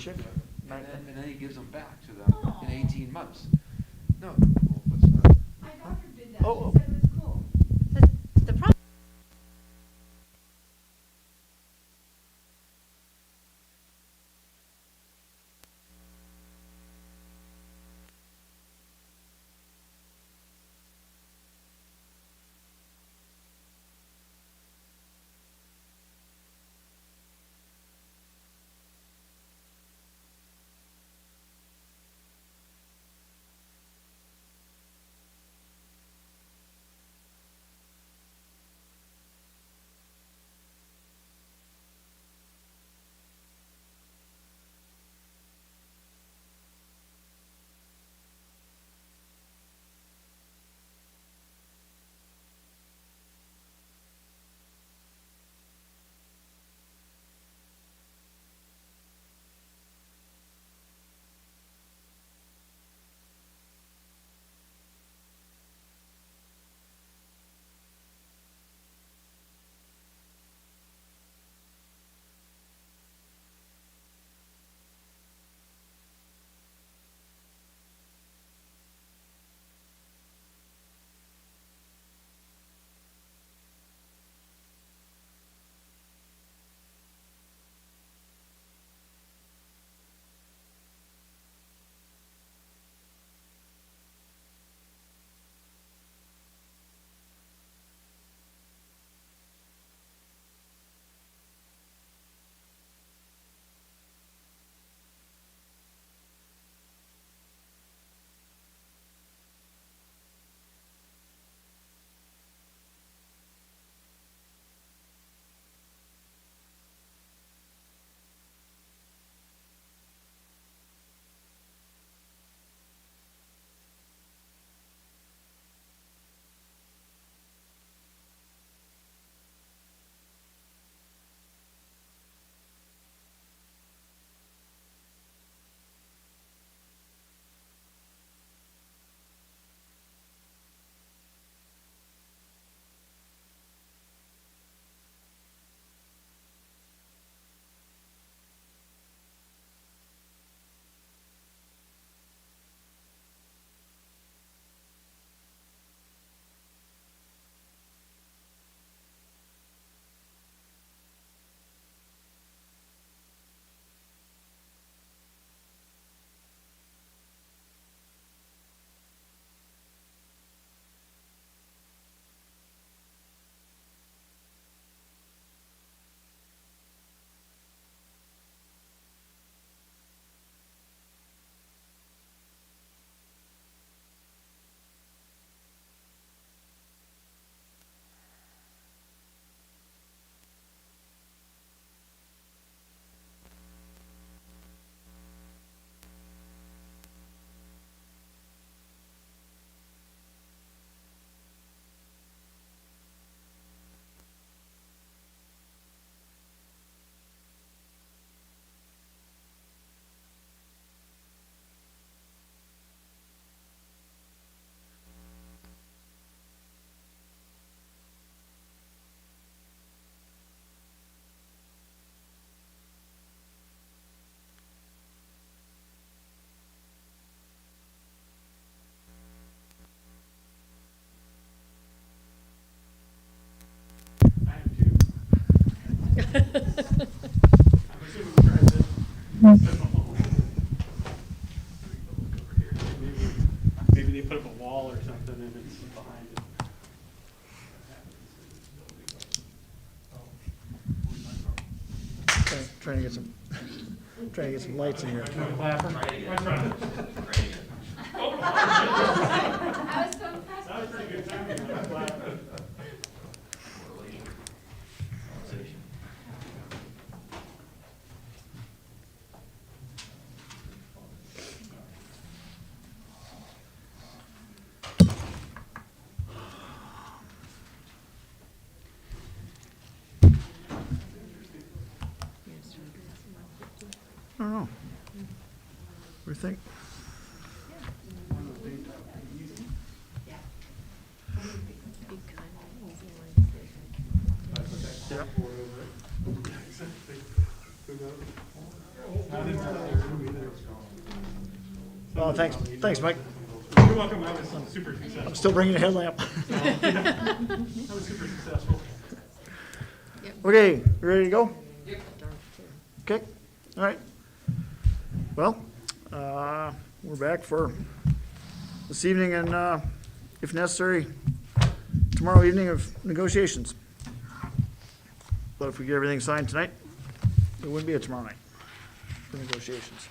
chicken. And then he gives them back to them in 18 months. No, well, what's My daughter did that. Oh, She said it was cool. The problem. Maybe they put up a wall or something and it's behind it. Trying to get some lights in here. Clapper? I was so impressed. That was pretty good timing on that clapper. I don't know. What do you think? Yeah. Not in that room either. Oh, thanks, Mike. You're welcome, I was super successful. I'm still bringing the headlamp. I was super successful. Okay, you ready to go? Okay, all right. Well, we're back for this evening and, if necessary, tomorrow evening of negotiations. But if we get everything signed tonight, there wouldn't be a tomorrow night for negotiations.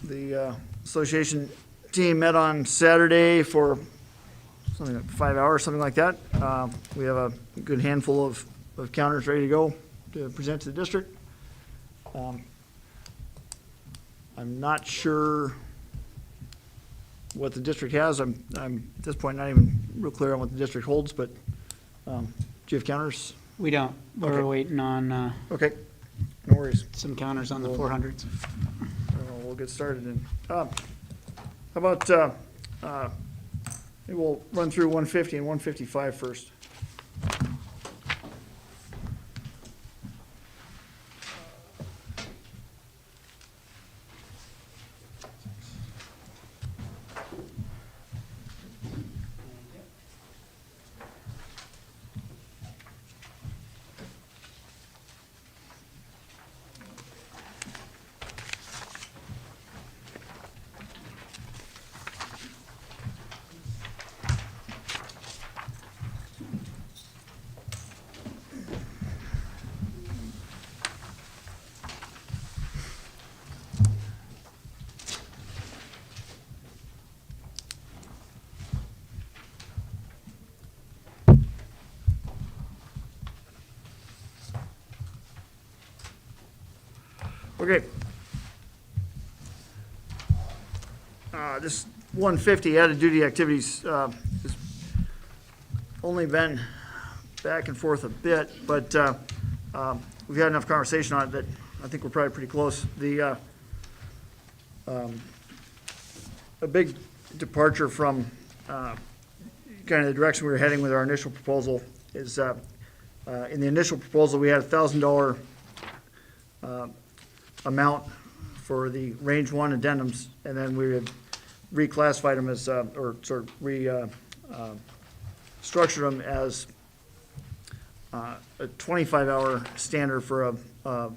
The association team met on Saturday for something like 5 hours, something like that. We have a good handful of counters ready to go to present to the district. I'm not sure what the district has. I'm at this point not even real clear on what the district holds, but do you have counters? We don't. We're Okay. waiting on Okay, no worries. some counters on the 400s. We'll get started then. How about, maybe we'll run through 150 and 155 first. Okay. This 150 added duty activities has only been back and forth a bit, but we've had enough conversation on it that I think we're probably pretty close. A big departure from kind of the direction we were heading with our initial proposal is in the initial proposal, we had $1,000 amount for the range one addendums, and then we had reclassified them as, or sort of structured them as a 25-hour standard for a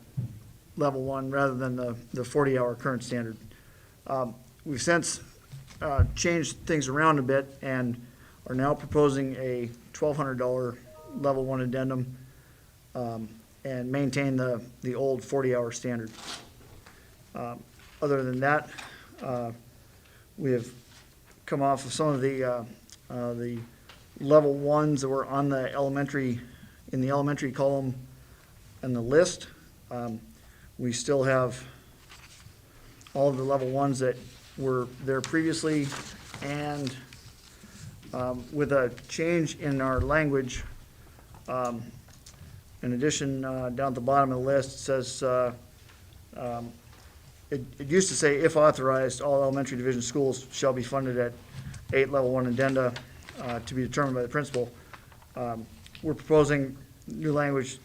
level one rather than the 40-hour current standard. We've since changed things around a bit and are now proposing a $1,200 level one addendum and maintain the old 40-hour standard. Other than that, we have come off of some of the level ones that were on the elementary, in the elementary column in the list. We still have all of the level ones that were there previously, and with a change in our language, in addition, down at the bottom of the list, it says, it used to say, if authorized, all elementary division schools shall be funded at 8 level 1 addenda to be determined by the principal. We're proposing new language,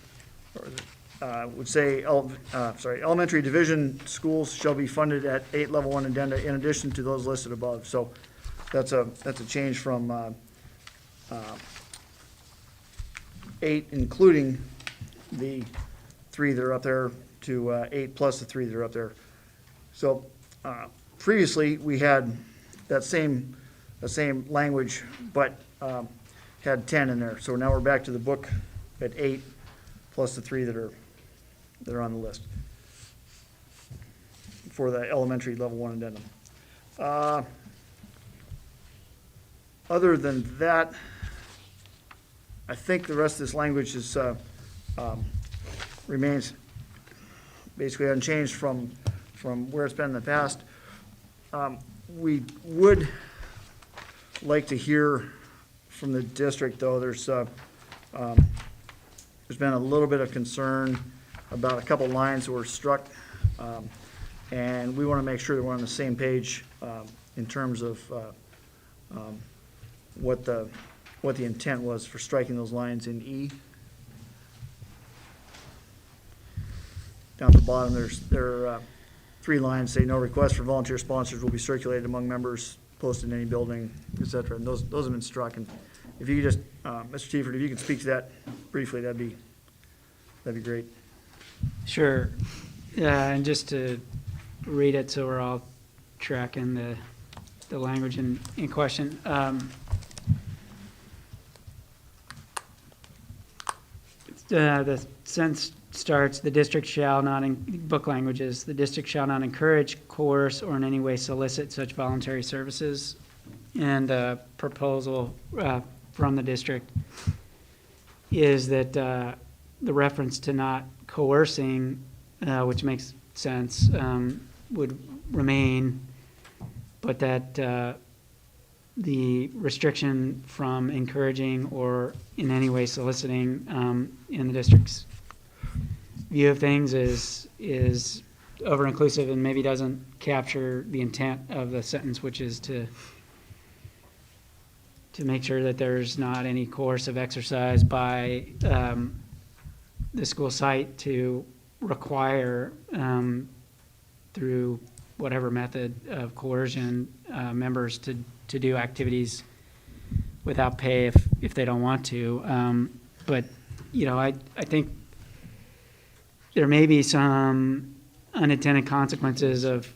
would say, elementary division schools shall be funded at 8 level 1 addenda in addition to those listed above. So that's a change from 8, including the 3 that are up there, to 8 plus the 3 that are up there. So previously, we had the same language, but had 10 in there. So now we're back to the book at 8 plus the 3 that are on the list for the elementary level 1 addendum. Other than that, I think the rest of this language is remains basically unchanged from where it's been in the past. We would like to hear from the district, though. There's been a little bit of concern about a couple lines that were struck, and we want to make sure that we're on the same page in terms of what the intent was for striking those lines in E. down at the bottom, there are 3 lines say, no request for volunteer sponsors will be circulated among members, posted in any building, et cetera. And those have been struck. And if you could just, Mr. Chieford, if you could speak to that briefly, that'd be great. Sure. Yeah, and just to read it so we're all tracking the language in question. The sentence starts, the district shall not, book languages, the district shall not encourage, coerce, or in any way solicit such voluntary services. And the proposal from the district is that the reference to not coercing, which makes sense, would remain, but that the restriction from encouraging or in any way soliciting in the district's view of things is over-inclusive and maybe doesn't capture the intent of the sentence, which is to make sure that there's not any coercive exercise by the school site to require, through whatever method of coercion, members to do activities without pay if they don't want to. But, I think there may be some unintended consequences of,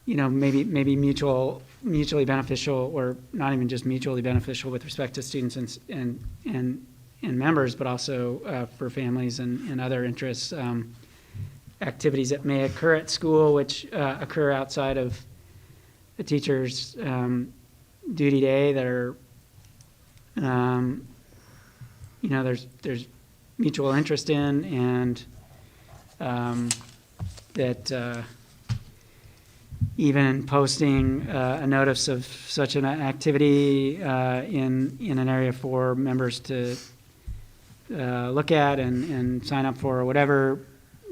maybe mutually beneficial, or not even just mutually beneficial with respect to students and members, but also for families and other interests, activities that may occur at school, which occur outside of the teacher's duty day, that are, there's mutual interest in, and that even posting a notice of such an activity in an area for members to look at and sign up for, or whatever,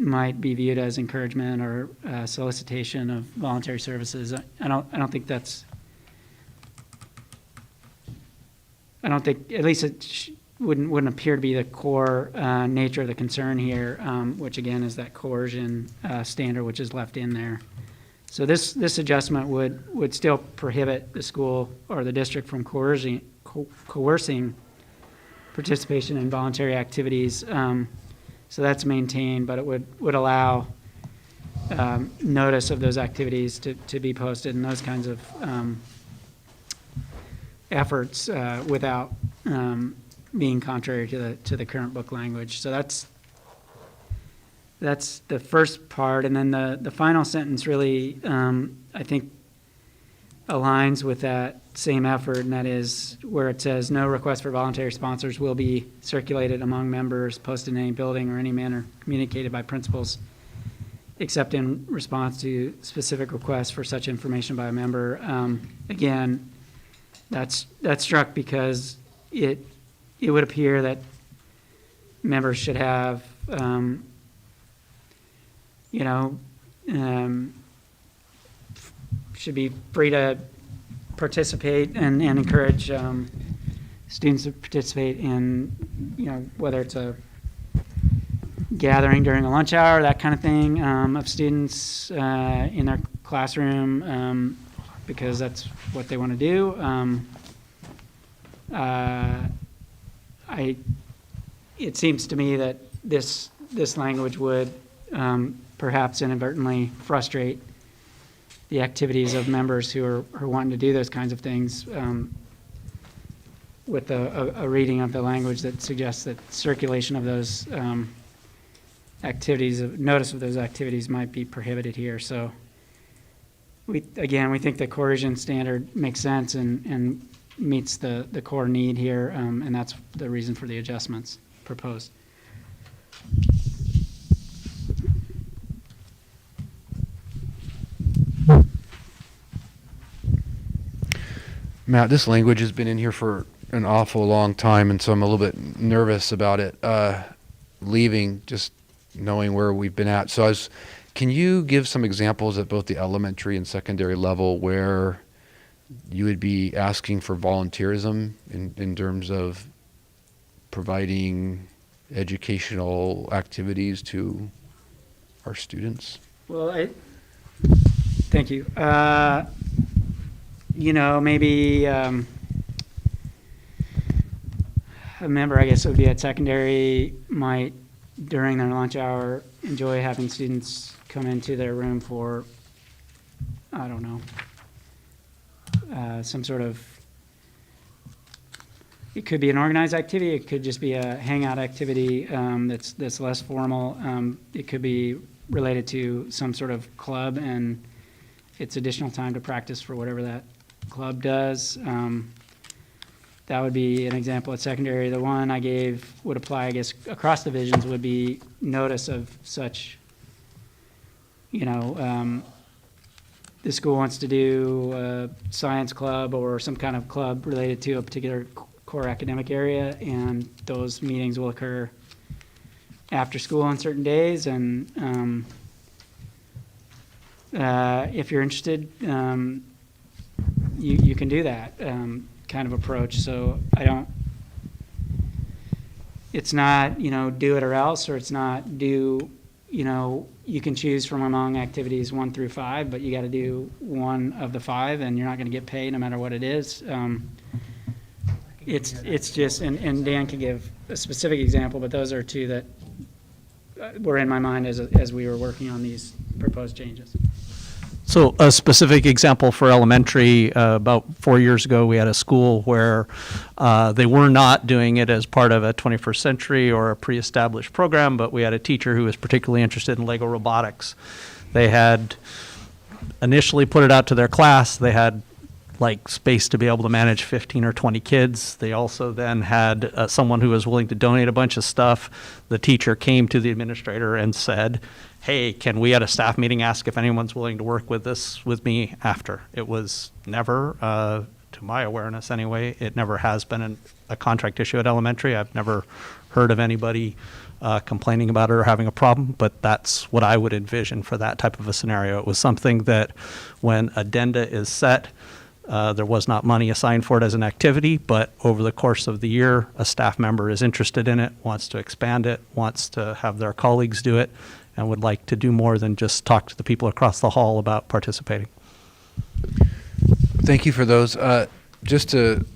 might be viewed as encouragement or solicitation of voluntary services. I don't think that's. I don't think, at least it wouldn't appear to be the core nature of the concern here, which again is that coercion standard, which is left in there. So this adjustment would still prohibit the school or the district from coercing participation in voluntary activities. So that's maintained, but it would allow notice of those activities to be posted and those kinds of efforts without being contrary to the current book language. So that's the first part, and then the final sentence really, I think, aligns with that same effort, and that is where it says, no request for voluntary sponsors will be circulated among members, posted in any building or any manner communicated by principals, except in response to specific requests for such information by a member. Again, that's struck because it would appear that members should have, should be free to participate and encourage students to participate in, whether it's a gathering during a lunch hour, that kind of thing, of students in their classroom, because that's what they want to do. It seems to me that this language would perhaps inadvertently frustrate the activities of members who are wanting to do those kinds of things, with a reading of the language that suggests that circulation of those activities, notice of those activities, might be prohibited here. So we think the coercion standard makes sense and meets the core need here, and that's the reason for the adjustments proposed. Matt, this language has been in here for an awful long time, and so I'm a little bit nervous about it leaving, just knowing where we've been at. So can you give some examples at both the elementary and secondary level where you would be asking for volunteerism in terms of providing educational activities to our students? Well, thank you. Maybe a member, I guess it would be at secondary, might, during their lunch hour, enjoy having students come into their room for, I don't know, some sort of, it could be an organized activity, it could just be a hangout activity that's less formal. It could be related to some sort of club, and it's additional time to practice for whatever that club does. That would be an example at secondary. The one I gave would apply, I guess, across divisions, would be notice of such, the school wants to do a science club or some kind of club related to a particular core academic area, and those meetings will occur after school on certain days. And if you're interested, you can do that kind of approach. So it's not, do it or else, or it's not do, you can choose from among activities 1 through 5, but you got to do one of the 5, and you're not going to get paid no matter what it is. It's just, and Dan can give a specific example, but those are two that were in my mind as we were working on these proposed changes. So a specific example for elementary, about 4 years ago, we had a school where they were not doing it as part of a 21st century or a pre-established program, but we had a teacher who was particularly interested in Lego robotics. They had initially put it out to their class. They had space to be able to manage 15 or 20 kids. They also then had someone who was willing to donate a bunch of stuff. The teacher came to the administrator and said, hey, can we at a staff meeting ask if anyone's willing to work with me after? It was never, to my awareness anyway, it never has been a contract issue at elementary. I've never heard of anybody complaining about it or having a problem, but that's what I would envision for that type of a scenario. It was something that when addenda is set, there was not money assigned for it as an activity, but over the course of the year, a staff member is interested in it, wants to expand it, wants to have their colleagues do it, and would like to do more than just talk to the people across the hall about participating. Thank you for those. Just to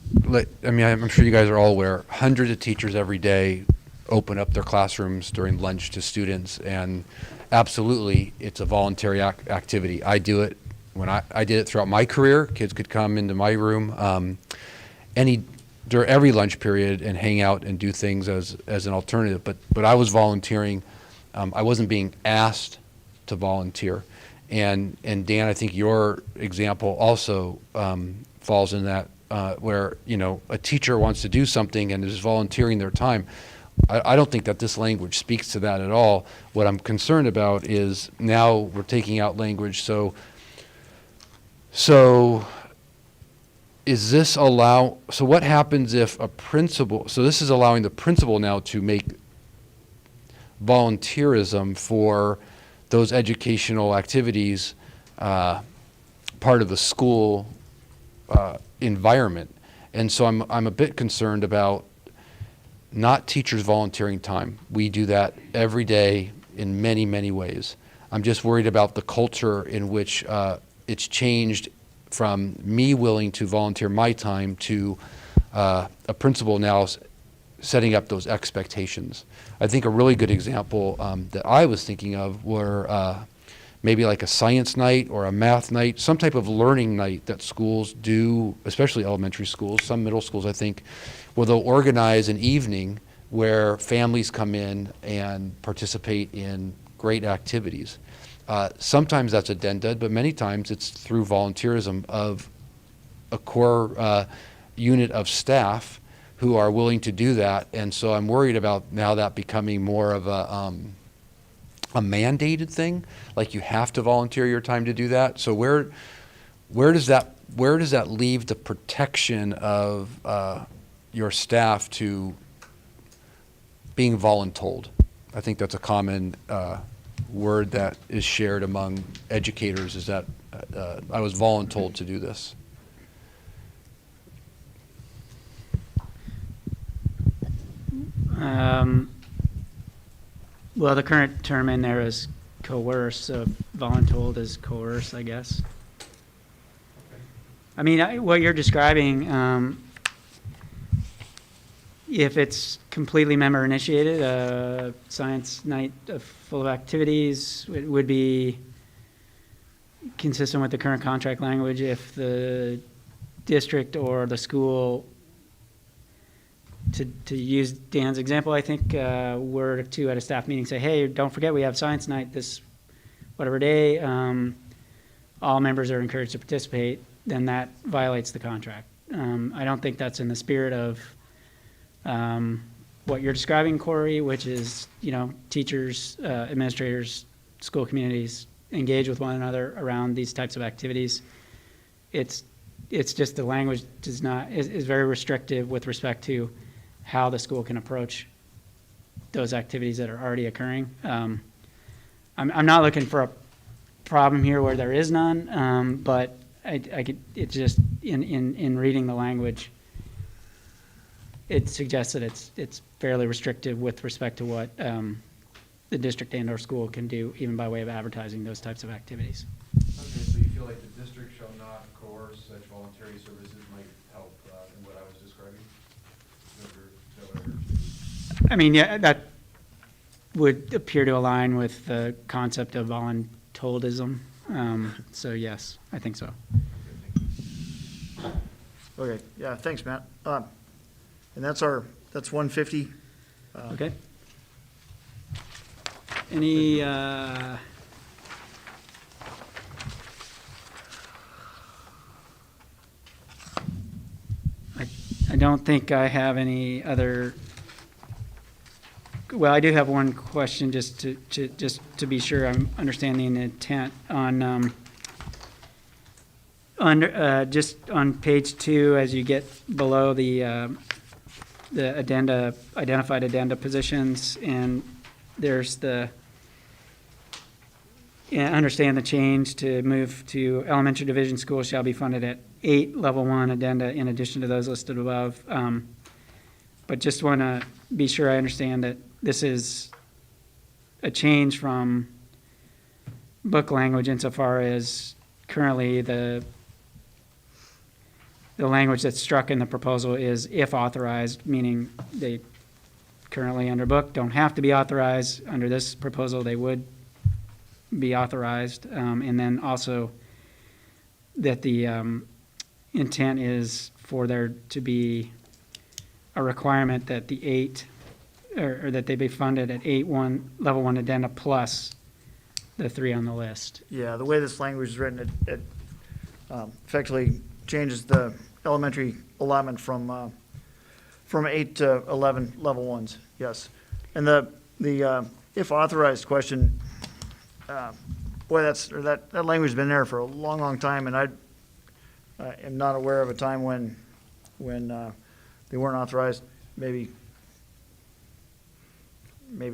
I'm sure you guys are all aware, hundreds of teachers every day open up their classrooms during lunch to students, and absolutely, it's a voluntary activity. I do it. When I did it throughout my career, kids could come into my room during every lunch period and hang out and do things as an alternative. But I was volunteering. I wasn't being asked to volunteer. And Dan, I think your example also falls in that where a teacher wants to do something and is volunteering their time. I don't think that this language speaks to that at all. What I'm concerned about is now we're taking out language. So what happens if a principal, so this is allowing the principal now to make volunteerism for those educational activities part of the school environment. And so I'm a bit concerned about not teachers volunteering time. We do that every day in many, many ways. I'm just worried about the culture in which it's changed from me willing to volunteer my time to a principal now setting up those expectations. I think a really good example that I was thinking of were maybe like a science night or a math night, some type of learning night that schools do, especially elementary schools, some middle schools I think, where they'll organize an evening where families come in and participate in great activities. Sometimes that's addenda, but many times it's through volunteerism of a core unit of staff who are willing to do that. And so I'm worried about now that becoming more of a mandated thing, like you have to volunteer your time to do that. So where does that leave the protection of your staff to being voluntold? I think that's a common word that is shared among educators, is that I was voluntold to do this. Well, the current term in there is coerce, so voluntold is coerce, I guess. I mean, what you're describing, if it's completely member initiated, science night full of activities, it would be consistent with the current contract language. If the district or the school, to use Dan's example, I think, were to at a staff meeting say, hey, don't forget we have science night this whatever day, all members are encouraged to participate, then that violates the contract. I don't think that's in the spirit of what you're describing, Corey, which is, teachers, administrators, school communities engage with one another around these types of activities. It's just the language is very restrictive with respect to how the school can approach those activities that are already occurring. I'm not looking for a problem here where there is none, but it's just in reading the language, it suggests that it's fairly restrictive with respect to what the district and or school can do, even by way of advertising those types of activities. Okay, so you feel like the district shall not coerce such voluntary services might help in what I was describing? Is that what I heard? I mean, yeah, that would appear to align with the concept of voluntoldism. So yes, I think so. Okay, yeah, thanks, Matt. And that's 150. Okay. Any, I don't think I have any other, well, I do have one question just to be sure I'm understanding the intent on, just on page 2, as you get below the addenda, identified addenda positions, and there's understand the change to move to elementary division schools shall be funded at 8 level 1 addenda in addition to those listed above. But just want to be sure I understand that this is a change from book language insofar as currently the language that's struck in the proposal is if authorized, meaning they currently under book don't have to be authorized. Under this proposal, they would be authorized. And then also that the intent is for there to be a requirement that the 8, or that they be funded at 8 level 1 addenda plus the 3 on the list. Yeah, the way this language is written, it effectively changes the elementary allotment from 8 to 11 level 1s, yes. And the if authorized question, boy, that language has been there for a long, long time, and I am not aware of a time when they weren't authorized. Maybe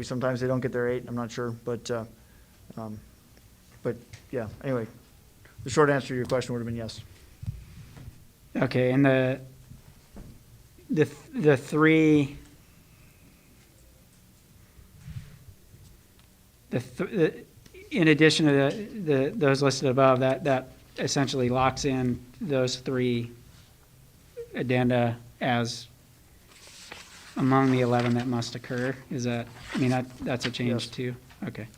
sometimes they don't get their 8, I'm not sure, but yeah, anyway, the short answer to your question would have been yes. Okay, and the 3, in addition to those listed above, that essentially locks in those 3 addenda as among the 11 that must occur. Is that, I mean, that's a change Yes. too? Okay.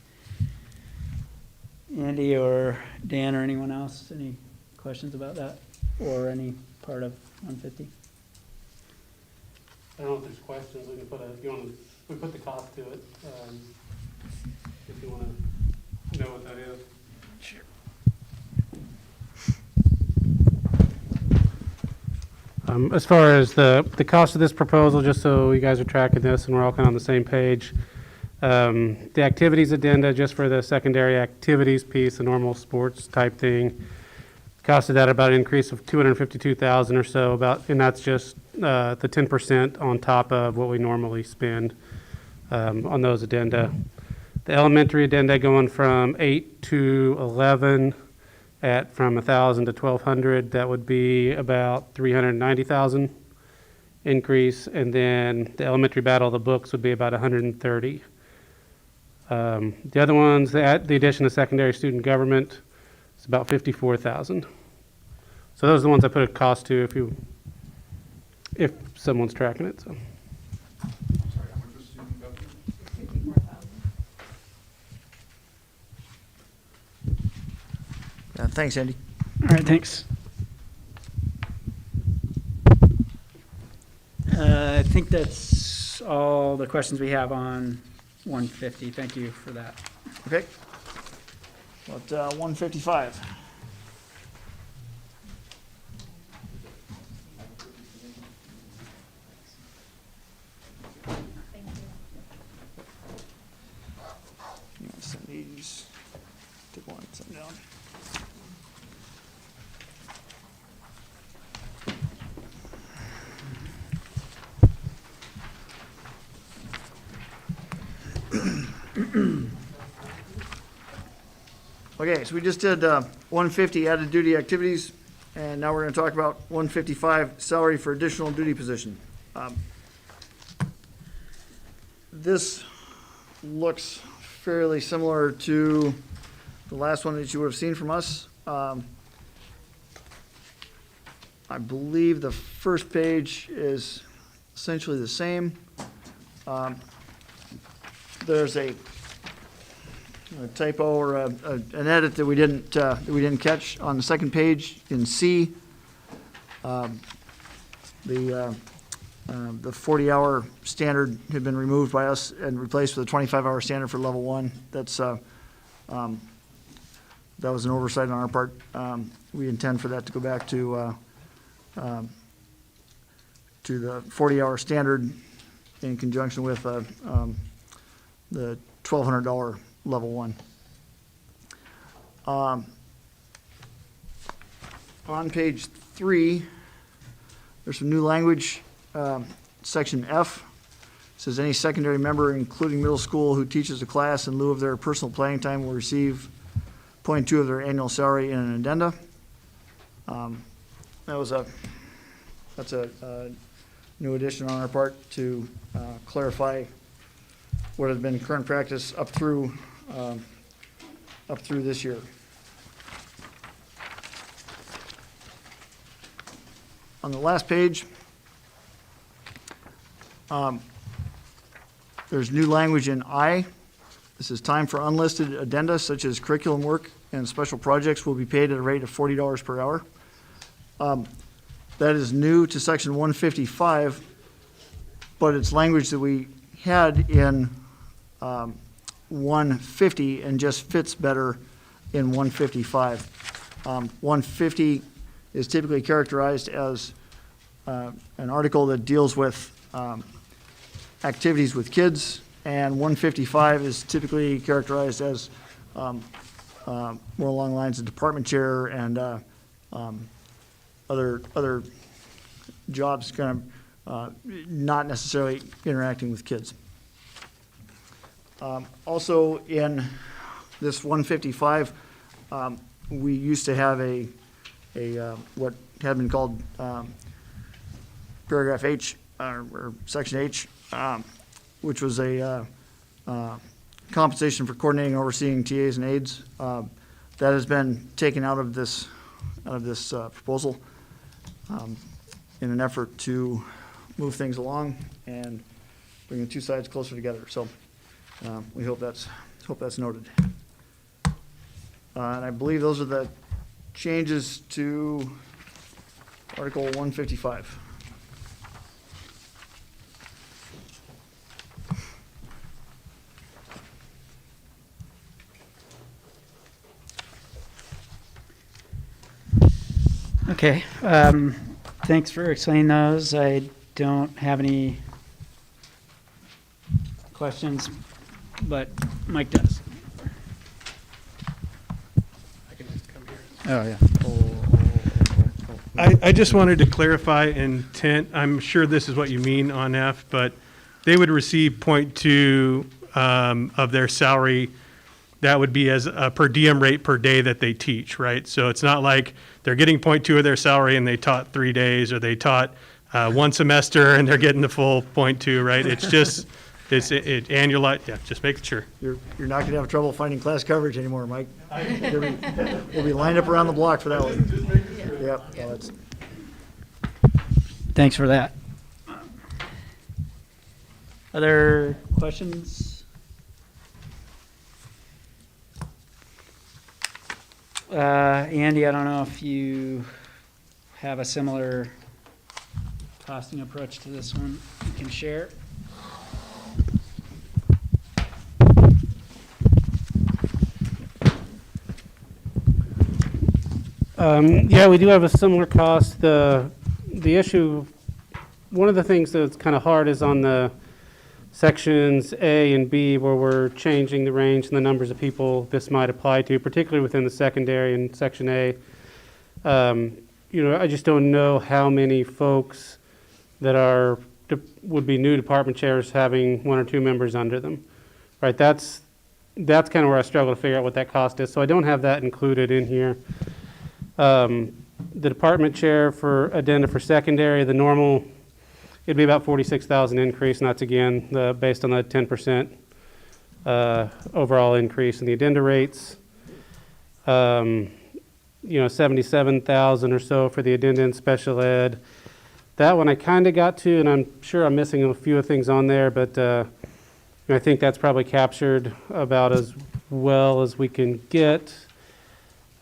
Andy or Dan or anyone else, any questions about that? Or any part of 150? I don't know if there's questions, we can we put the cost to it, if you wanna know what that is. Sure. As far as the cost of this proposal, just so you guys are tracking this and we're all kind of on the same page, the activities addenda, just for the secondary activities piece, the normal sports type thing, costed that about an increase of $252,000 or so, and that's just the 10% on top of what we normally spend on those addenda. The elementary addenda going from 8 to 11 from 1,000 to 1,200, that would be about 390,000 increase, and then the elementary battle of the books would be about 130. The other ones, the addition of secondary student government, it's about 54,000. So those are the ones I put a cost to if someone's tracking it, so. Yeah, thanks, Andy. All right, thanks. I think that's all the questions we have on 150. Thank you for that. Okay. About 155. You want to send these? Take one, send them down. Okay, so we just did 150 added duty activities, and now we're going to talk about 155 salary for additional duty position. This looks fairly similar to the last one that you would have seen from us. I believe the first page is essentially the same. There's a typo or an edit that we didn't catch on the second page in C. The 40-hour standard had been removed by us and replaced with a 25-hour standard for level 1. That was an oversight on our part. We intend for that to go back to the 40-hour standard in conjunction with the $1,200 level 1. On page 3, there's some new language. Section F says any secondary member, including middle school, who teaches a class in lieu of their personal planning time will receive 0.2 of their annual salary in an addenda. That's a new addition on our part to clarify what has been current practice up through this year. On the last page, there's new language in I. This is time for unlisted addenda such as curriculum work and special projects will be paid at a rate of $40 per hour. That is new to section 155, but it's language that we had in 150 and just fits better in 155. 150 is typically characterized as an article that deals with activities with kids, and 155 is typically characterized as more along the lines of department chair and other jobs kind of not necessarily interacting with kids. Also in this 155, we used to have a what had been called paragraph H or section H, which was a compensation for coordinating and overseeing TAs and aides. That has been taken out of this proposal in an effort to move things along and bring the two sides closer together. So we hope that's noted. And I believe those are the changes to Article 155. Okay, thanks for explaining those. I don't have any questions, but Mike does. Oh, yeah. I just wanted to clarify intent. I'm sure this is what you mean on F, but they would receive 0.2 of their salary. That would be as a per diem rate per day that they teach, right? So it's not like they're getting 0.2 of their salary and they taught 3 days, or they taught one semester and they're getting the full 0.2, right? It's just It annualized, yeah, just making sure. You're not gonna have trouble finding class coverage anymore, Mike. We'll be lined up around the block for that one. Yep, well, that's, Thanks for that. Other questions? Andy, I don't know if you have a similar costing approach to this one you can share. Yeah, we do have a similar cost. The issue, one of the things that's kind of hard is on the sections A and B where we're changing the range and the numbers of people this might apply to, particularly within the secondary and section A. I just don't know how many folks that would be new department chairs having one or two members under them, right? That's kind of where I struggle to figure out what that cost is. So I don't have that included in here. The department chair for addenda for secondary, the normal, it'd be about 46,000 increase, and that's again based on the 10% overall increase in the addenda rates. 77,000 or so for the addenda in special ed. That one I kind of got to, and I'm sure I'm missing a few things on there, but I think that's probably captured about as well as we can get.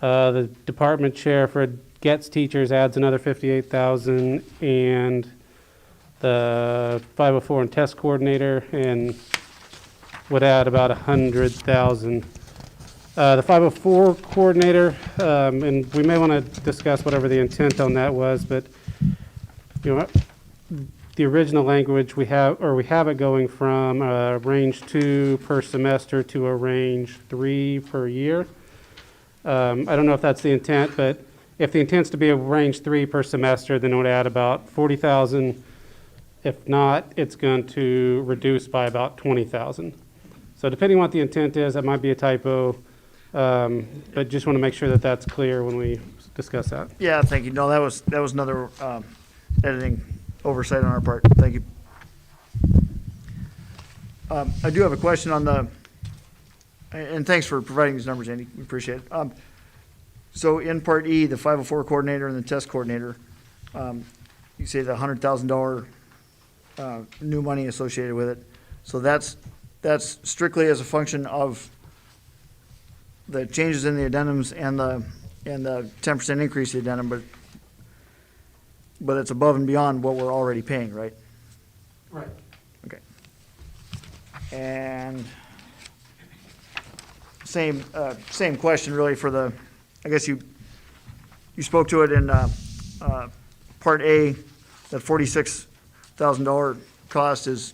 The department chair for GETS teachers adds another 58,000, and the 504 and test coordinator and would add about 100,000. The 504 coordinator, and we may want to discuss whatever the intent on that was, but the original language we have it going from range 2 per semester to a range 3 per year. I don't know if that's the intent, but if the intent's to be a range 3 per semester, then it would add about 40,000. If not, it's going to reduce by about 20,000. So depending on what the intent is, that might be a typo, but just want to make sure that that's clear when we discuss that. yeah, thank you. No, that was another editing oversight on our part. Thank you. I do have a question on the, and thanks for providing these numbers, Andy. We appreciate it. So in Part E, the 504 coordinator and the test coordinator, you say the $100,000 new money associated with it. So that's strictly as a function of the changes in the addendums and the 10% increase in the addendum, but it's above and beyond what we're already paying, right? Right. Okay. And same question really for the, I guess you spoke to it in Part A, that $46,000 cost is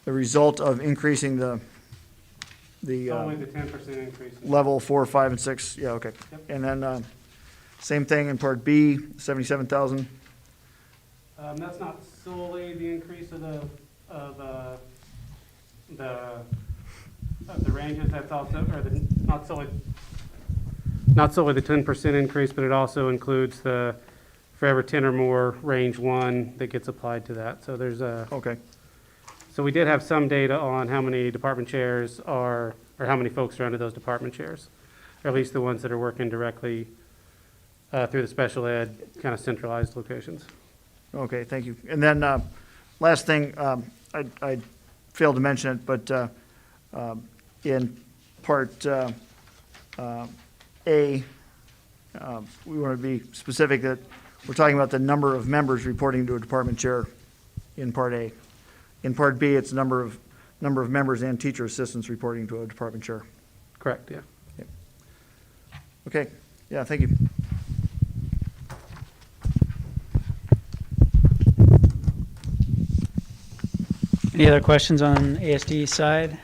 the result of increasing the Only the 10% increase. level 4, 5, and 6. Yeah, okay. Yep. And then same thing in Part B, 77,000. That's not solely the increase of the ranges. That's also, or not solely the 10% increase, but it also includes the for every 10 or more range 1 that gets applied to that. So there's Okay. so we did have some data on how many department chairs are, or how many folks are under those department chairs, or at least the ones that are working directly through the special ed kind of centralized locations. Okay, thank you. And then last thing, I failed to mention it, but in Part A, we want to be specific that we're talking about the number of members reporting to a department chair in Part A. In Part B, it's number of members and teacher assistants reporting to a department chair. Correct, yeah. Okay, yeah, thank you. Any other questions on ASD side?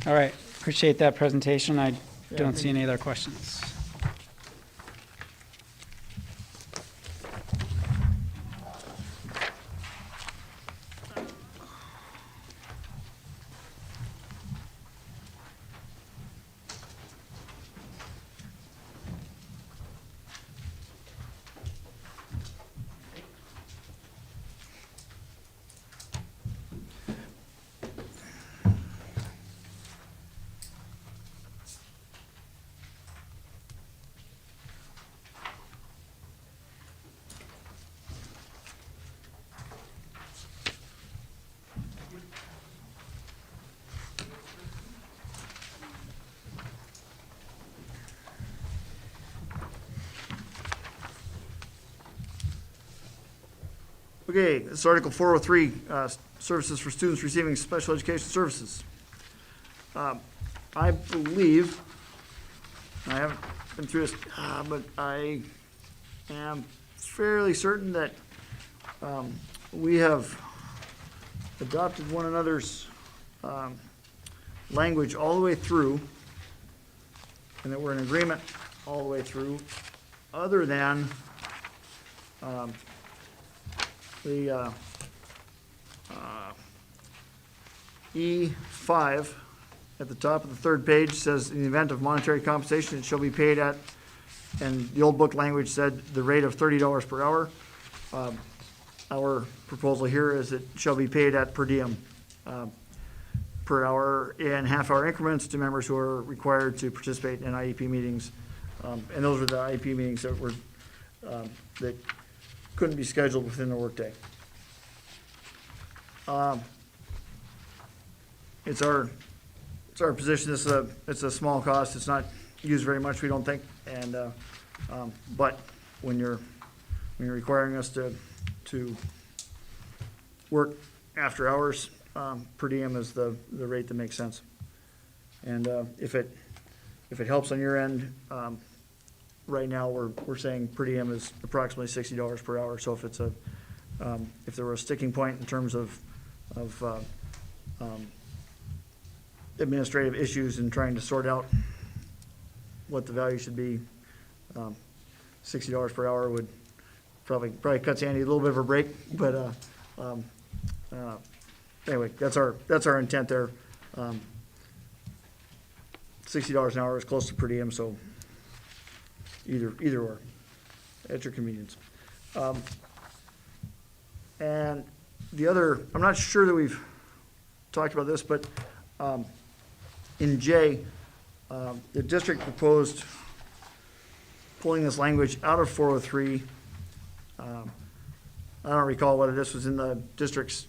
All right, appreciate that presentation. I don't see any other questions. Okay, this is Article 403, services for students receiving special education services. I believe, I haven't been through this, but I am fairly certain that we have adopted one another's language all the way through, and that we're in agreement all the way through, other than the E5 at the top of the third page says, in the event of monetary compensation, it shall be paid at, and the old book language said the rate of $30 per hour. Our proposal here is it shall be paid at per diem per hour in half-hour increments to members who are required to participate in IEP meetings. And those are the IEP meetings that were, that couldn't be scheduled within the workday. It's our position, it's a small cost, it's not used very much, we don't think, and, but when you're requiring us to work after hours, per diem is the rate that makes sense. And, if it helps on your end, right now, we're saying per diem is approximately $60 per hour, so if it's if there were a sticking point in terms of administrative issues and trying to sort out what the value should be, $60 per hour would probably cuts Andy a little bit of a break, but anyway, that's our intent there. $60 an hour is close to per diem, so either or, at your convenience. And the other, I'm not sure that we've talked about this, but in J, the district proposed pulling this language out of 403. I don't recall whether this was in the district's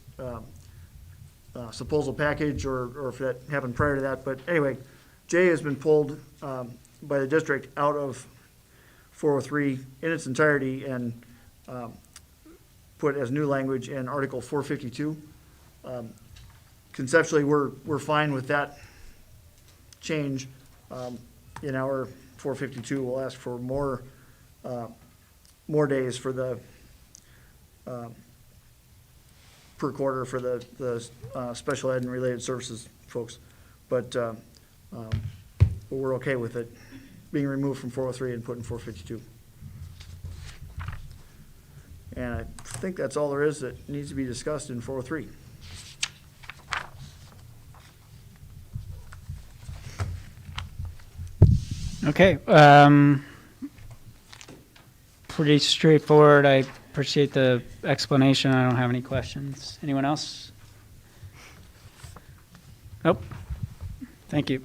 proposal package or if that happened prior to that, but anyway, J has been pulled by the district out of 403 in its entirety and put as new language in Article 452. Conceptually, we're fine with that change. In our 452, we'll ask for more days for the per quarter for the special ed and related services folks, but we're okay with it being removed from 403 and put in 452. And I think that's all there is that needs to be discussed in 403. Okay, pretty straightforward. I appreciate the explanation. I don't have any questions. Anyone else? Nope. Thank you.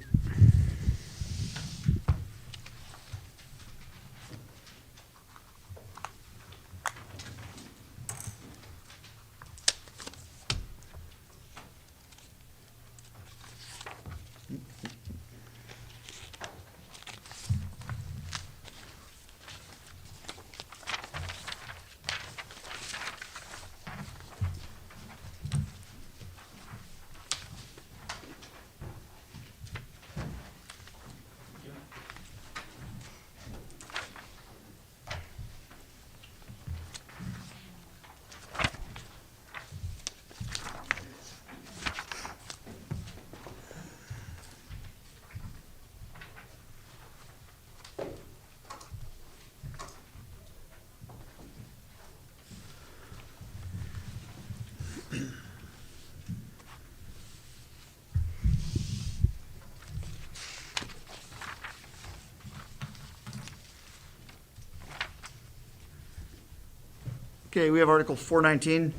Okay, we have Article 419,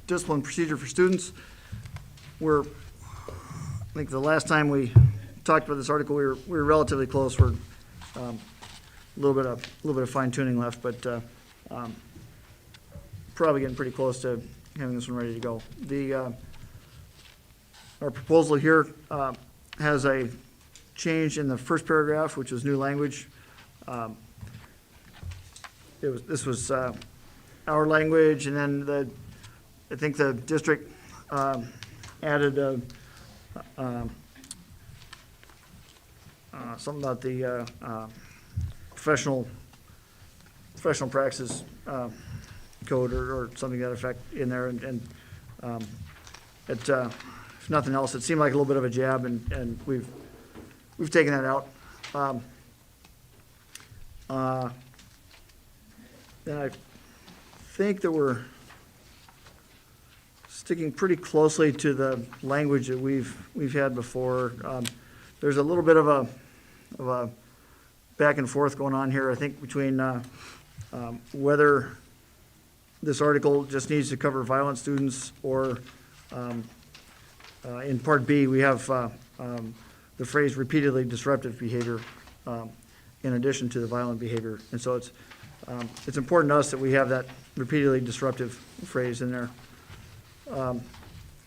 discipline procedure for students. I think the last time we talked about this article, we were relatively close. We're a little bit of fine tuning left, but probably getting pretty close to having this one ready to go. Our proposal here has a change in the first paragraph, which is new language. This was our language, and then I think the district added something about the professional practices code or something to that effect in there, and it, if nothing else, it seemed like a little bit of a jab, and we've taken that out. And I think that we're sticking pretty closely to the language that we've had before. There's a little bit of a back and forth going on here, I think, between whether this article just needs to cover violent students, or in Part B, we have the phrase repeatedly disruptive behavior in addition to the violent behavior. And so it's important to us that we have that repeatedly disruptive phrase in there.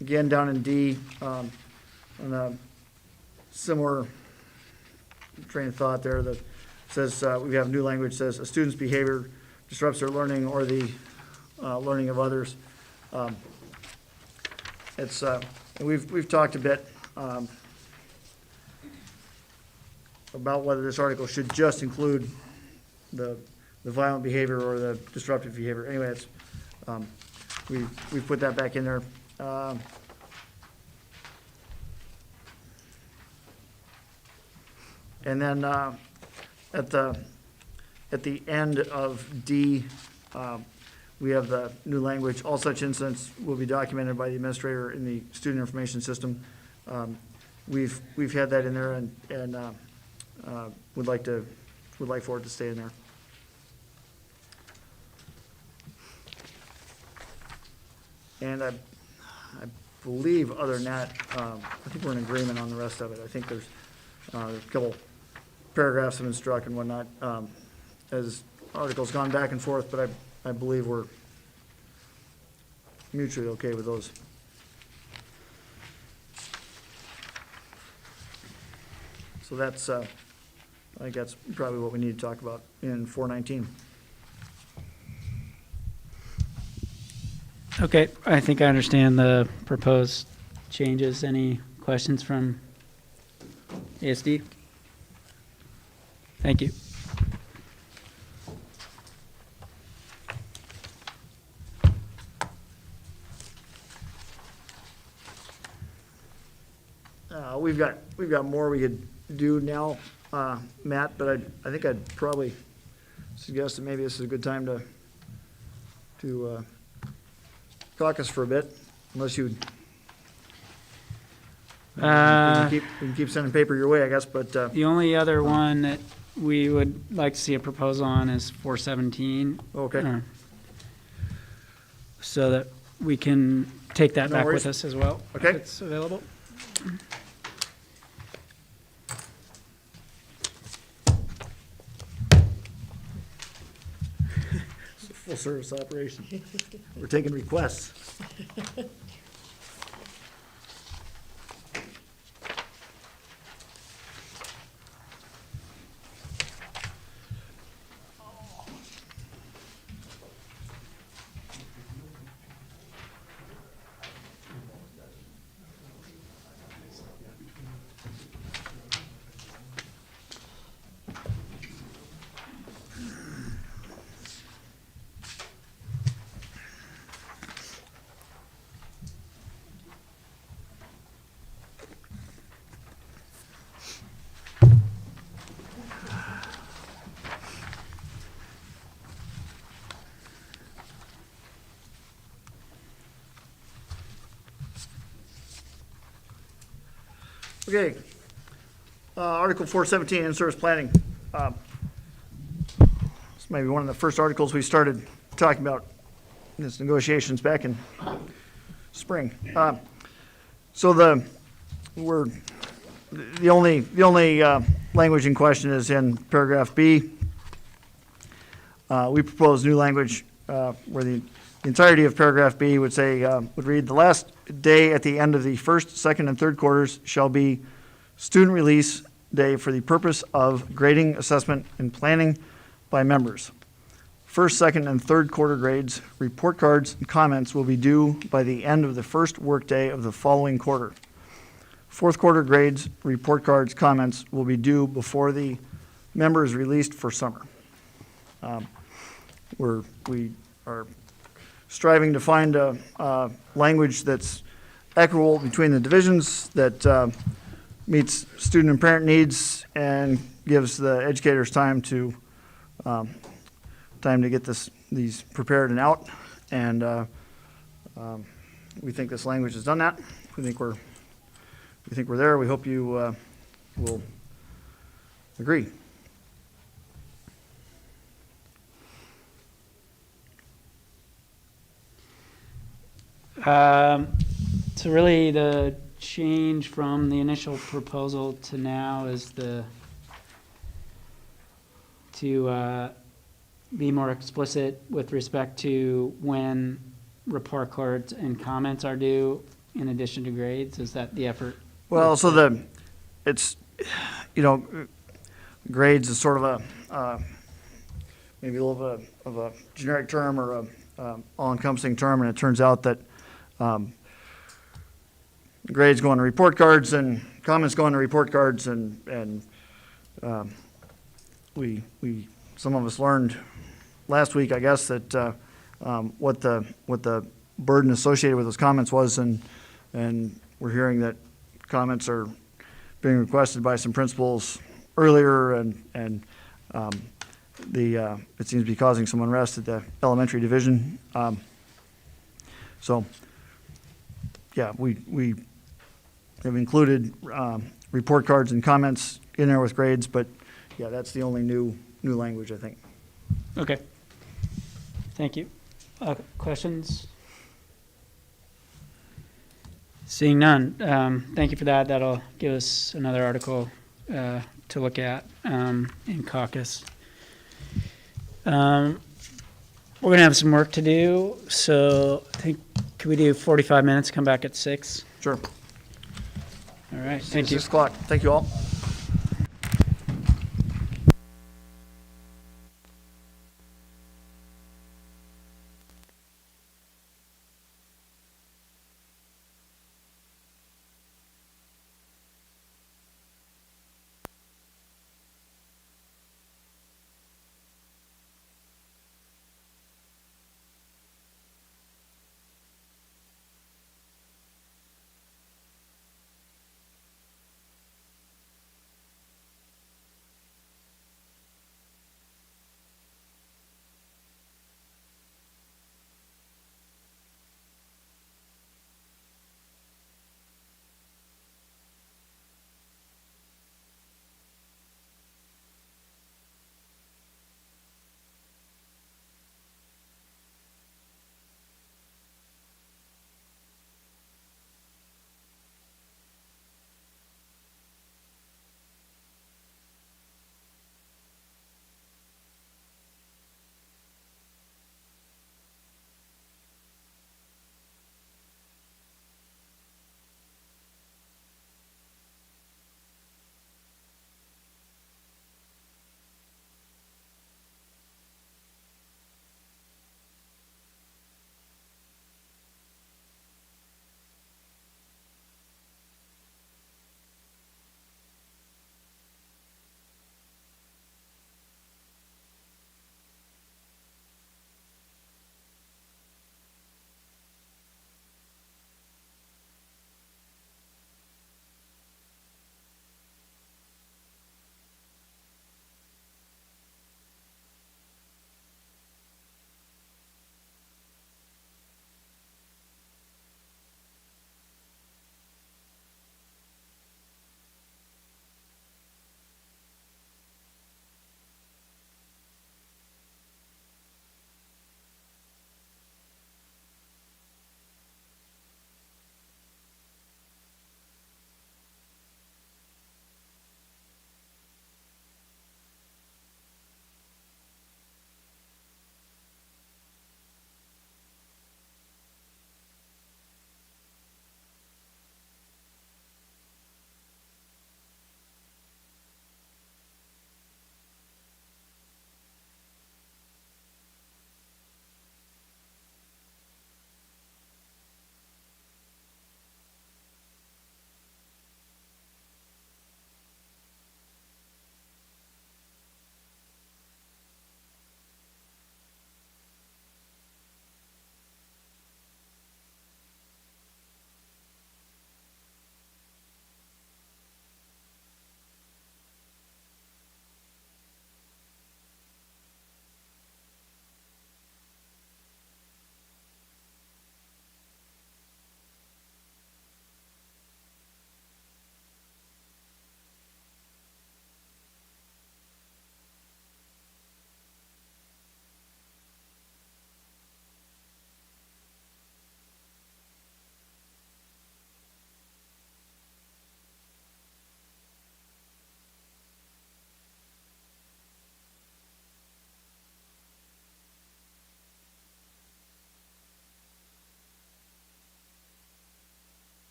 Again, down in D, on a similar train of thought there that says, we have new language, says a student's behavior disrupts their learning or the learning of others. It's, and we've talked a bit about whether this article should just include the violent behavior or the disruptive behavior. Anyway, it's, we've put that back in there. And then at the end of D, we have the new language. All such incidents will be documented by the administrator in the student information system. We've had that in there, and would like for it to stay in there. And I believe, other than that, I think we're in agreement on the rest of it. I think there's a couple paragraphs have been struck and whatnot, as articles gone back and forth, but I believe we're mutually okay with those. So that's, I think that's probably what we need to talk about in 419. Okay, I think I understand the proposed changes. Any questions from ASD? Thank you. We've got more we could do now, Matt, but I think I'd probably suggest that maybe this is a good time to caucus for a bit, unless you. We can keep sending paper your way, I guess, but The only other one that we would like to see a proposal on is 417. okay. So that we can take that No back worries. with us as well. Okay. If it's available. It's a full service operation. We're taking requests. Okay. Article 417, in-service planning. This may be one of the first articles we started talking about in this negotiations back in spring. So the only language in question is in paragraph B. We propose new language where the entirety of paragraph B would say, would read, the last day at the end of the first, second, and third quarters shall be student release day for the purpose of grading, assessment, and planning by members. First, second, and third quarter grades, report cards, and comments will be due by the end of the first workday of the following quarter. Fourth quarter grades, report cards, comments will be due before the member is released for summer. We are striving to find a language that's equitable between the divisions, that meets student and parent needs, and gives the educators time to get these prepared and out. And we think this language has done that. We think we're there. We hope you will agree. So really, the change from the initial proposal to now is to be more explicit with respect to when report cards and comments are due in addition to grades. Is that the effort? Well, so it's, grades is sort of maybe a little bit of a generic term or a all-encompassing term, and it turns out that grades go on the report cards and comments go on the report cards, and we some of us learned last week, I guess, that what the burden associated with those comments was, and we're hearing that comments are being requested by some principals earlier, and it seems to be causing some unrest at the elementary division. So, yeah, we have included report cards and comments in there with grades, but yeah, that's the only new language, I think. Okay. Thank you. Questions? Seeing none, thank you for that. That'll give us another article to look at in caucus. We're going to have some work to do, so I think, could we do 45 minutes, come back at 6? Sure. All right, thank you. 6 o'clock. Thank you all.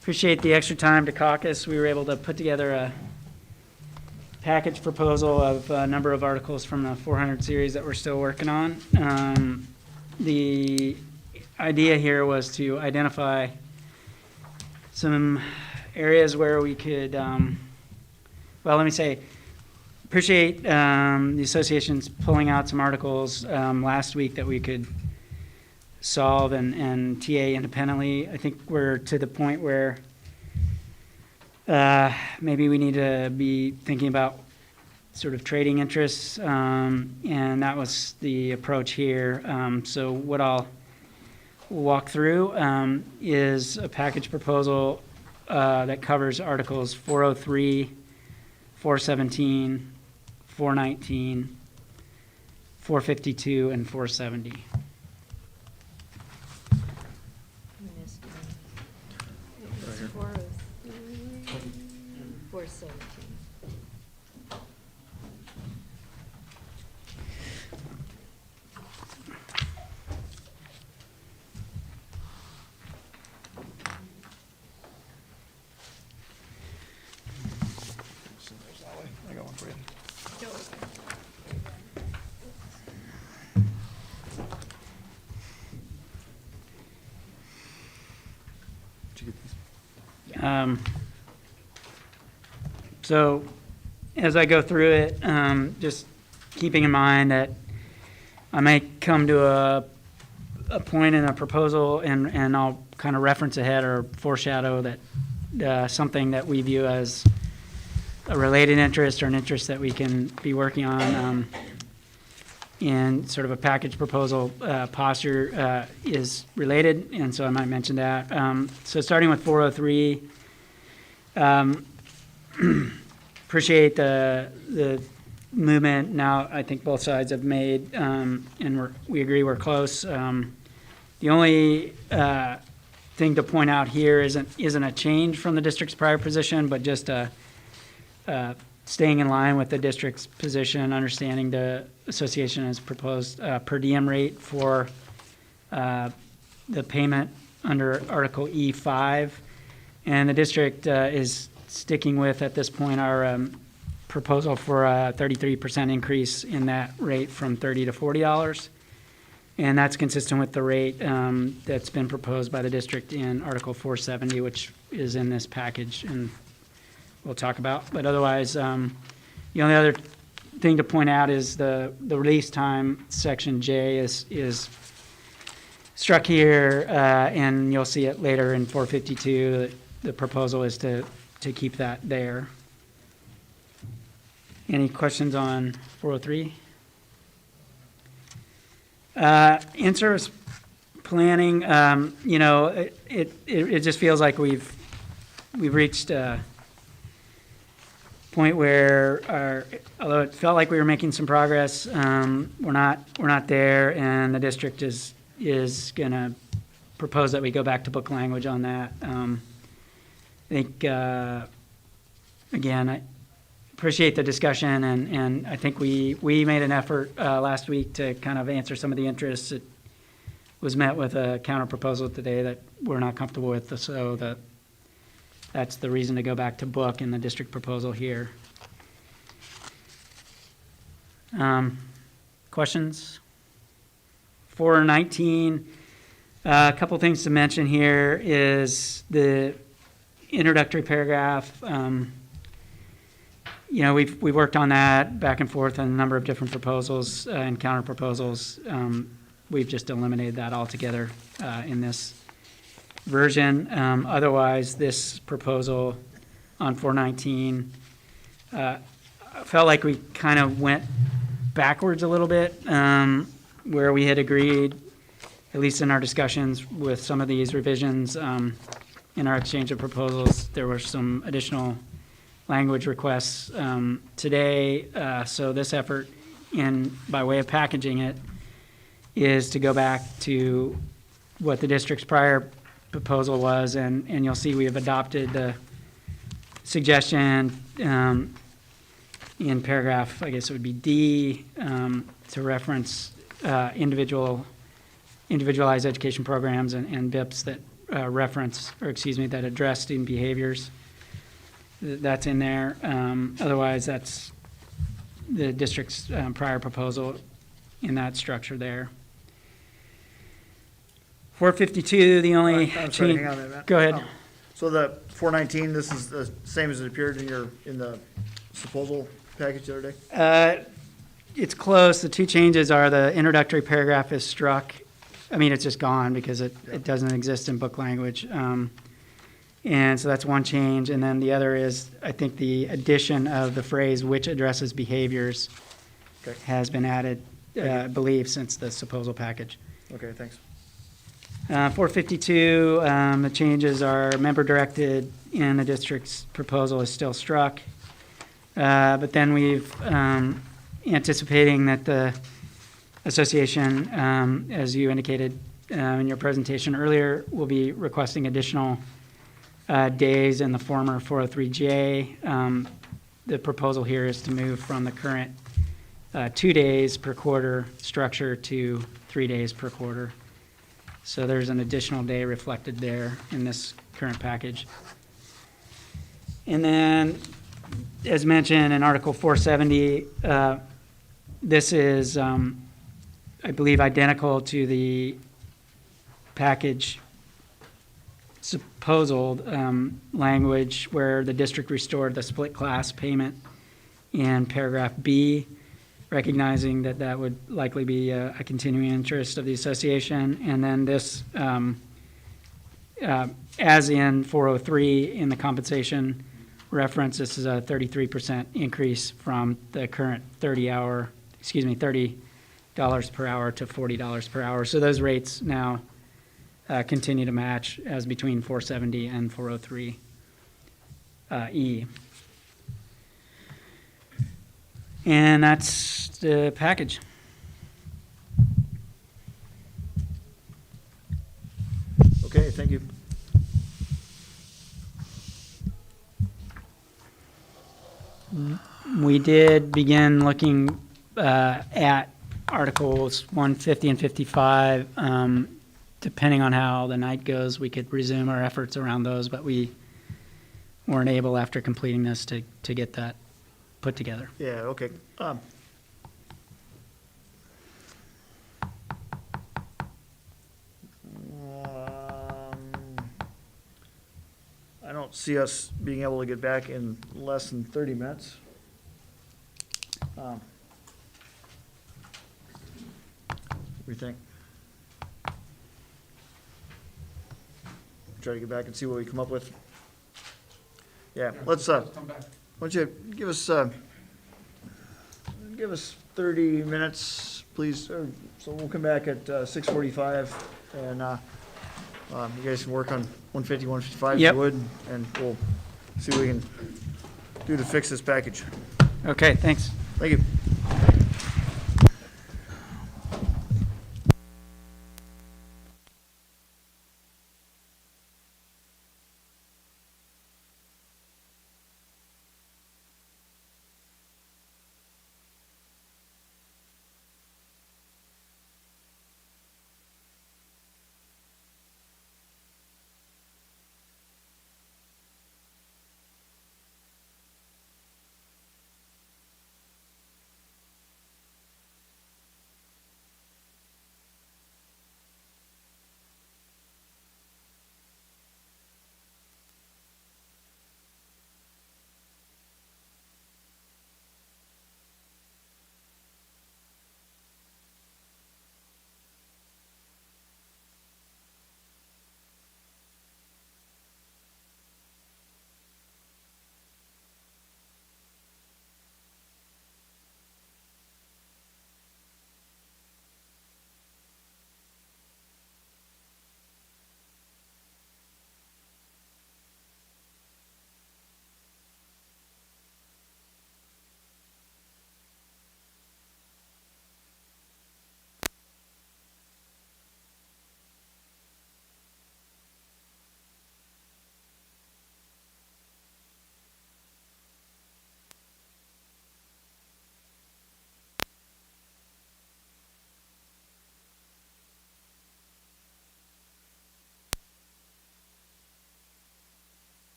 Appreciate the extra time to caucus. We were able to put together a package proposal of a number of articles from the 400 series that we're still working on. The idea here was to identify some areas where we could, appreciate the associations pulling out some articles last week that we could solve and TA independently. I think we're to the point where maybe we need to be thinking about sort of trading interests, and that was the approach here. So what I'll walk through is a package proposal that covers Articles 403, 417, 419, 452, and 470. Missed one. It was 403, 417. I got one for you. Did you get these? So as I go through it, just keeping in mind that I may come to a point in a proposal and I'll kind of reference ahead or foreshadow that something that we view as a related interest or an interest that we can be working on in sort of a package proposal posture is related, and so I might mention that. So starting with 403, appreciate the movement now I think both sides have made, and we agree we're close. The only thing to point out here isn't a change from the district's prior position, but just staying in line with the district's position, understanding the association has proposed per diem rate for the payment under Article E5. And the district is sticking with, at this point, our proposal for a 33% increase in that rate from $30 to $40. And that's consistent with the rate that's been proposed by the district in Article 470, which is in this package and we'll talk about. But otherwise, the only other thing to point out is the release time, section J, is struck here, and you'll see it later in 452. The proposal is to keep that there. Any questions on 403? In-service planning, it just feels like we've reached a point where although it felt like we were making some progress, we're not there, and the district is gonna propose that we go back to book language on that. I think again, I appreciate the discussion, and I think we made an effort last week to kind of answer some of the interests. It was met with a counter proposal today that we're not comfortable with, so that's the reason to go back to book in the district proposal here. Questions? 419, a couple things to mention here is the introductory paragraph. We've worked on that back and forth on a number of different proposals and counter proposals. We've just eliminated that altogether in this version. Otherwise, this proposal on 419 felt like we kind of went backwards a little bit, where we had agreed, at least in our discussions with some of these revisions in our exchange of proposals, there were some additional language requests today. So this effort, by way of packaging it, is to go back to what the district's prior proposal was, and you'll see we have adopted the suggestion in paragraph, I guess it would be D, to reference individualized education programs and BIPs that reference, or excuse me, that address student behaviors. That's in there. Otherwise, that's the district's prior proposal in that structure there. 452, the only I'm sorry, change. hang on a minute, Matt. Go ahead. Oh, So the 419, this is the same as it appeared in the proposal package the other day? It's close. The two changes are the introductory paragraph is struck. I mean, it's just gone because it doesn't exist in book language. And so that's one change. And then the other is, I think, the addition of the phrase "which addresses behaviors" Okay. has been added, I believe, since the proposal package. Okay, thanks. 452, the changes are member-directed, and the district's proposal is still struck. But then we've, anticipating that the association, as you indicated in your presentation earlier, will be requesting additional days in the former 403J. The proposal here is to move from the current 2 days per quarter structure to 3 days per quarter. So there's an additional day reflected there in this current package. And then, as mentioned in Article 470, this is, I believe, identical to the package proposal language where the district restored the split class payment in paragraph B, recognizing that that would likely be a continuing interest of the association. And then this, as in 403 in the compensation reference, this is a 33% increase from the current $30 per hour to $40 per hour. So those rates now continue to match as between 470 and 403 E. And that's the package. Okay, thank you. We did begin looking at Articles 150 and 55. Depending on how the night goes, we could resume our efforts around those, but we weren't able, after completing this, to get that put together. Yeah, okay. I don't see us being able to get back in less than 30 minutes. What do you think? Try to get back and see what we come up with. Yeah, let's, why don't you give us 30 minutes, please. So we'll come back at 6:45, and you guys can work on 150, 155 if Yep. you would, and we'll see what we can do to fix this package. Okay, thanks. Thank you.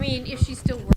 mean, if she's still working.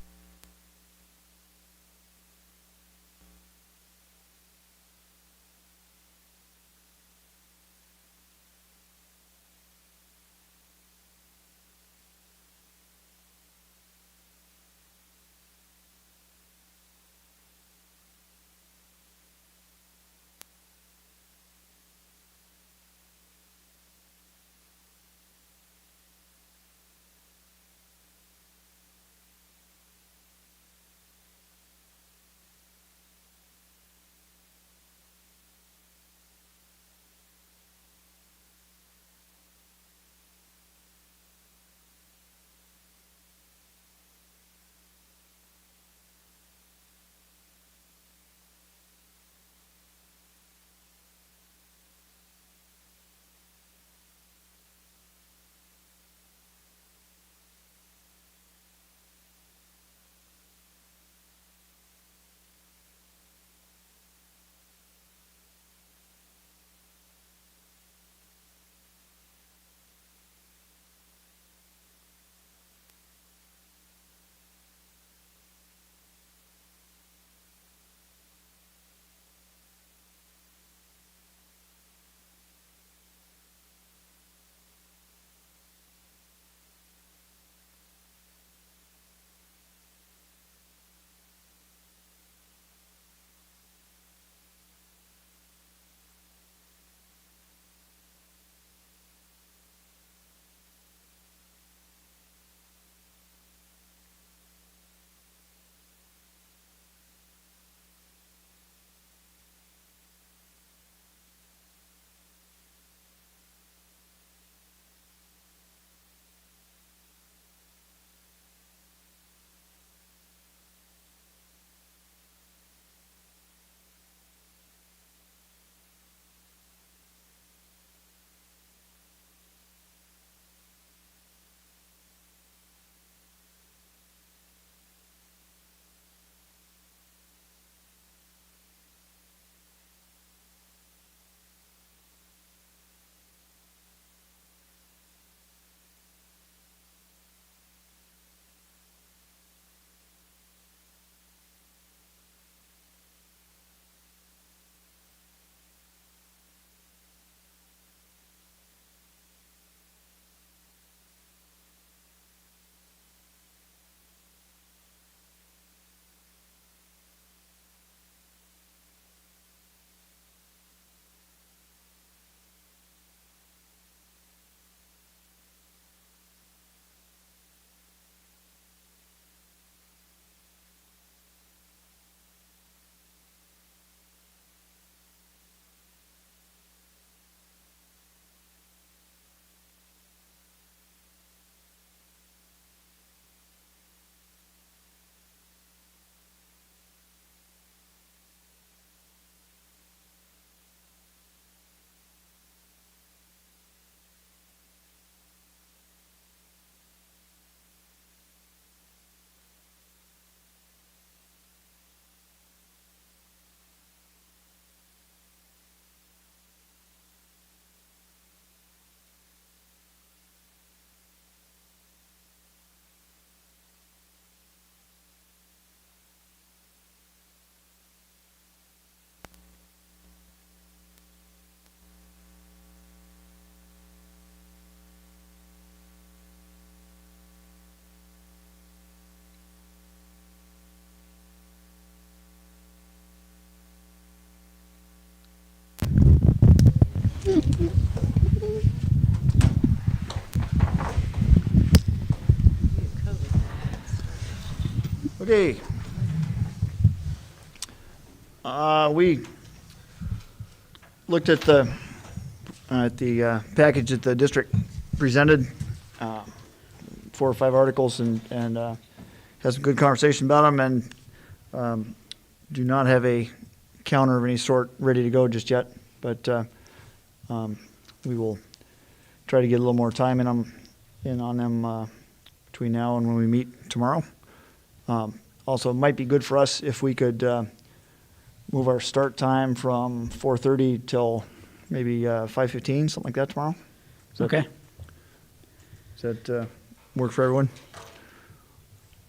Okay. We looked at the package that the district presented, 4 or 5 articles, and had some good conversation about them, and do not have a counter of any sort ready to go just yet, but we will try to get a little more time in on them between now and when we meet tomorrow. Also, it might be good for us if we could move our start time from 4:30 till maybe 5:15, something like that tomorrow. Does that- Okay. Does that work for everyone?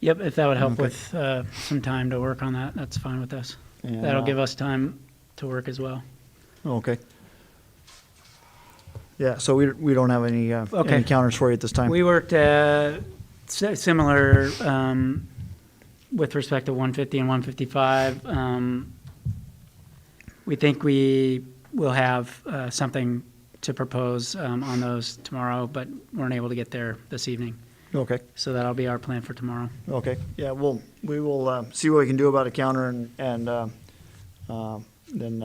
Yep, if that would help Okay. with some time to work on that, that's fine with us. And, That'll give us time to work as well. Okay. Yeah, so we don't have any Okay. counters for you at this time. We worked similar with respect to 150 and 155. We think we will have something to propose on those tomorrow, but weren't able to get there this evening. Okay, So that'll be our plan for tomorrow. okay. Yeah, we will see what we can do about a counter and then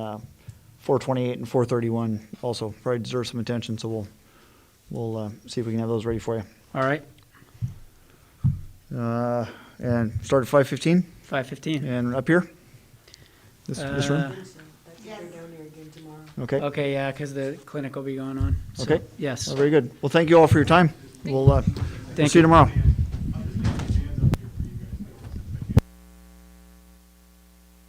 428 and 431 also probably deserve some attention, so we'll see if we can have those ready for you. All right, And start at 5:15 5:15. and up here? This room? Okay, Okay, yeah, because the clinic will be going on. So, okay. Yes. Well, very good. Well, thank you all for your time. We'll see Thank you you. tomorrow.